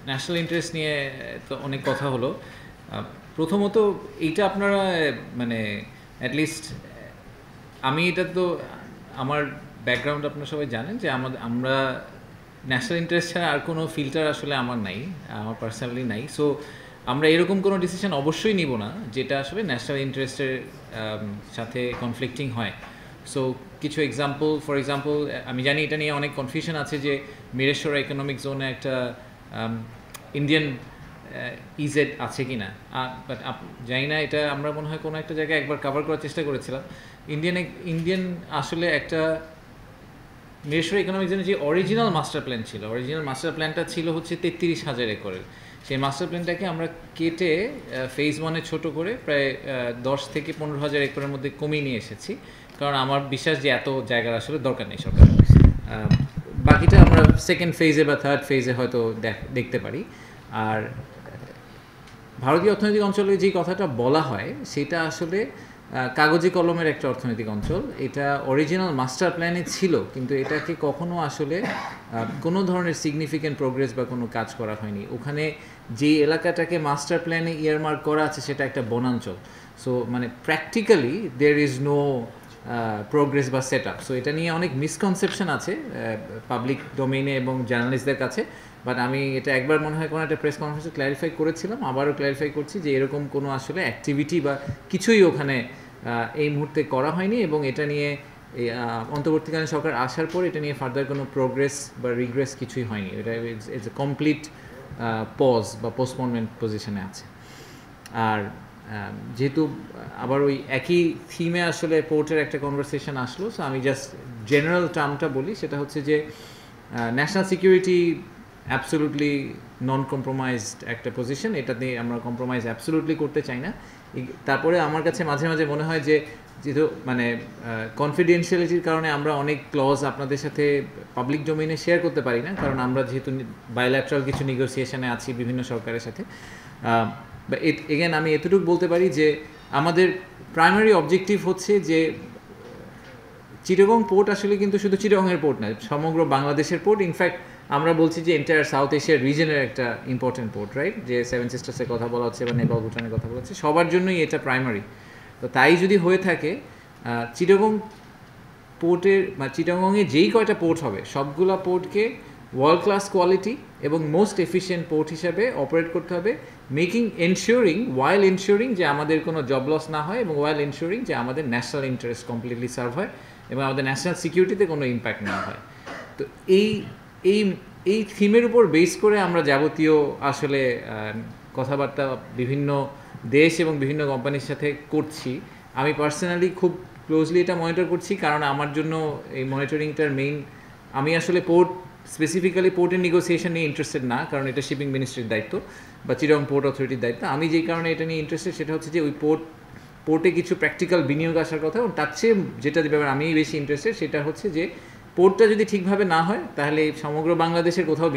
National interest নিয়ে তো অনেক কথা হলো। প্রথমত এইটা আপনারা মানে অ্যাটলিস্ট আমি এটা তো আমার ব্যাকগ্রাউন্ড আপনারা সবাই জানেন যে আমরা ন্যাশনাল ইন্টারেস্ট ছাড়া আর কোনো ফিল্টার আসলে আমার নাই, আমার পার্সোনালি নাই। সো আমরা এরকম কোনো ডিসিশন অবশ্যই নিব না যেটা আসলে ন্যাশনাল ইন্টারেস্টের সাথে কনফ্লিক্টিং হয়। সো কিছু ফর এক্সাম্পল আমি জানি এটা নিয়ে অনেক কনফিউশন আছে যে মিরেশ্বর ইকোনমিক জোনে একটা ইন্ডিয়ান ইজেড আছে কি না, বাট জানি না, এটা আমরা মনে হয় কোনো একটা জায়গায় একবার কভার করার চেষ্টা করেছিলাম। ইন্ডিয়ান আসলে একটা মিরেশ্বর ইকোনমিক জোনের যে অরিজিনাল মাস্টার প্ল্যানটা ছিল হচ্ছে 33,000 একরের। সেই মাস্টার প্ল্যানটাকে আমরা কেটে ফেজ 1-এ ছোটো করে প্রায় 10 থেকে 15,000 একরের মধ্যে কমিয়ে নিয়ে এসেছি, কারণ আমার বিশ্বাস যে এত জায়গার আসলে দরকার নেই সরকার। বাকিটা আমরা সেকেন্ড ফেজে বা থার্ড ফেজে হয়তো দেখতে পারি। আর ভারতীয় অর্থনৈতিক অঞ্চলে যে কথাটা বলা হয় সেটা আসলে কাগজে কলমের একটা অর্থনৈতিক অঞ্চল। এটা অরিজিনাল মাস্টার প্ল্যানে ছিল, কিন্তু এটাকে কখনো আসলে কোনো ধরনের সিগনিফিক্যান্ট প্রোগ্রেস বা কোনো কাজ করা হয়নি। ওখানে যে এলাকাটাকে মাস্টার প্ল্যানে ইয়ারমার্ক করা আছে সেটা একটা বনাঞ্চল। সো মানে practically there is no progress বা সেট আপ। সো এটা নিয়ে অনেক মিসকনসেপশন আছে পাবলিক ডোমেইনে এবং জার্নালিস্টদের কাছে। বাট আমি এটা একবার মনে হয় কোনো একটা প্রেস কনফারেন্সে ক্ল্যারিফাই করেছিলাম, আবারও ক্ল্যারিফাই করছি যে এরকম কোনো আসলে অ্যাক্টিভিটি বা কিছুই ওখানে এই মুহূর্তে করা হয়নি। এবং এটা নিয়ে অন্তর্বর্তীকালীন সরকার আসার পর এটা নিয়ে ফার্দার কোনো প্রোগ্রেস বা রিগ্রেস কিছুই হয়নি। এটা ইটস এ কমপ্লিট পজ বা পোস্টপোনমেন্ট পজিশনে আছে। আর যেহেতু আবার ওই একই থিমে আসলে পোর্টের একটা কনভারসেশন আসলো, সো আমি জাস্ট জেনারেল টার্মটা বলি, সেটা হচ্ছে যে ন্যাশনাল সিকিউরিটি অ্যাবসোলুটলি নন কম্প্রোমাইজড একটা পজিশন, এটাতে আমরা কম্প্রোমাইজ অ্যাবসোলুটলি করতে চাই না। তারপরে আমার কাছে মাঝে মাঝে মনে হয় যে যেহেতু মানে কনফিডেন্সিয়ালিটির কারণে আমরা অনেক ক্লজ আপনাদের সাথে পাবলিক ডোমেইনে শেয়ার করতে পারি না, কারণ আমরা যেহেতু বাইল্যাটারাল কিছু নেগোসিয়েশনে আছি বিভিন্ন সরকারের সাথে। বা এগেন আমি এতটুকু বলতে পারি যে আমাদের প্রাইমারি অবজেক্টিভ হচ্ছে যে চিটাগং পোর্ট আসলে কিন্তু শুধু চিটাগংয়ের পোর্ট না, সমগ্র বাংলাদেশের পোর্ট। ইনফ্যাক্ট আমরা বলছি যে এন্টায়ার সাউথ এশিয়ার রিজনের একটা ইম্পর্টেন্ট পোর্ট, রাইট? যে সেভেন সিস্টার্সের কথা বলা হচ্ছে বা নেপাল ভুটানের কথা বলা হচ্ছে, সবার জন্যই এটা প্রাইমারি। তো তাই যদি হয়ে থাকে চিটাগং পোর্টের বা চিটাগংয়ে যেই কয়টা পোর্ট হবে সবগুলা পোর্টকে ওয়ার্ল্ড ক্লাস কোয়ালিটি এবং মোস্ট এফিশিয়েন্ট পোর্ট হিসাবে অপারেট করতে হবে, ওয়াইল এনশিওরিং যে আমাদের কোনো জব লস না হয় এবং ওয়াইল এনশিওরিং যে আমাদের ন্যাশনাল ইন্টারেস্ট কমপ্লিটলি সার্ভ হয় এবং আমাদের ন্যাশনাল সিকিউরিটিতে কোনো ইম্প্যাক্ট না হয়। তো এই থিমের উপর বেস করে আমরা যাবতীয় আসলে কথাবার্তা বিভিন্ন দেশ এবং বিভিন্ন কোম্পানির সাথে করছি। আমি পার্সোনালি খুব ক্লোজলি এটা মনিটর করছি, কারণ আমার জন্য এই মনিটরিংটার মেইন, আমি আসলে স্পেসিফিক্যালি পোর্টের নেগোসিয়েশন নিয়ে ইন্টারেস্টেড না, কারণ এটা শিপিং মিনিস্ট্রির দায়িত্ব বা চিটাগং পোর্ট অথরিটির দায়িত্ব। আমি যেই কারণে এটা নিয়ে ইন্টারেস্টেড সেটা হচ্ছে যে ওই পোর্টে কিছু প্র্যাকটিক্যাল বিনিয়োগ আসার কথা, এবং তার চেয়ে যেটা ব্যাপার আমি বেশি ইন্টারেস্টেড সেটা হচ্ছে যে পোর্টটা যদি ঠিকভাবে না হয় তাহলে সমগ্র বাংলাদেশের কোথাও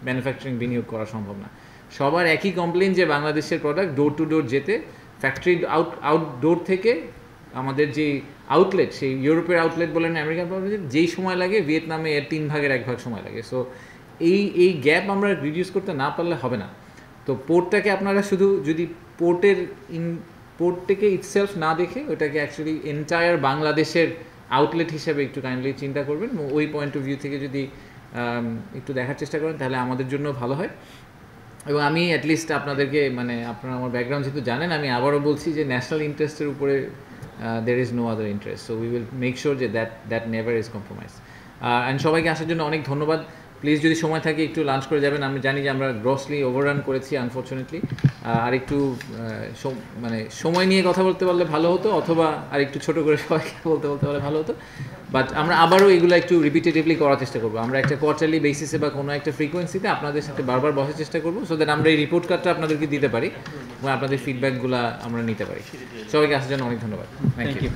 ম্যানুফ্যাকচারিং বিনিয়োগ করা সম্ভব না। সবার একই কমপ্লেন যে বাংলাদেশের প্রোডাক্ট ডোর টু ডোর যেতে ফ্যাক্টরি আউটডোর থেকে আমাদের যে আউটলেট, সেই ইউরোপের আউটলেট বলেন আমেরিকান আউটলেট, যেই সময় লাগে ভিয়েতনামে এর 3 ভাগের 1 ভাগ সময় লাগে। সো এই গ্যাপ আমরা রিডিউস করতে না পারলে হবে না। তো পোর্টটাকে আপনারা শুধু যদি পোর্টটাকে ইটসেলফ না দেখে ওটাকে অ্যাকচুয়ালি এন্টায়ার বাংলাদেশের আউটলেট হিসেবে একটু কাইন্ডলি চিন্তা করবেন এবং ওই পয়েন্ট অফ ভিউ থেকে যদি একটু দেখার চেষ্টা করেন তাহলে আমাদের জন্য ভালো হয়। এবং আমি অ্যাটলিস্ট আপনাদেরকে মানে আপনারা আমার ব্যাকগ্রাউন্ড যেহেতু জানেন, আমি আবারও বলছি যে ন্যাশনাল ইন্টারেস্টের উপরে there is no other interest, so we will make sure that never is compromised. And সবাইকে আসার জন্য অনেক ধন্যবাদ। প্লিজ যদি সময় থাকে একটু লাঞ্চ করে যাবেন। আমি জানি যে আমরা গ্রসলি ওভাররান করেছি আনফর্চুনেটলি, আর একটু মানে সময় নিয়ে কথা বলতে পারলে ভালো হতো, অথবা আর একটু ছোটো করে সবাইকে বলতে পারলে ভালো হতো। বাট আমরা আবারও এগুলো একটু রিপিটেটিভলি করার চেষ্টা করবো। আমরা একটা কোয়ার্টারলি বেসিসে বা কোনো একটা ফ্রিকোয়েন্সিতে আপনাদের সাথে বারবার বসার চেষ্টা করবো, সো দ্যাট আমরা এই রিপোর্ট কার্ডটা আপনাদেরকে দিতে পারি এবং আপনাদের ফিডব্যাকগুলো আমরা নিতে পারি। সবাইকে আসার জন্য অনেক ধন্যবাদ। Thank you.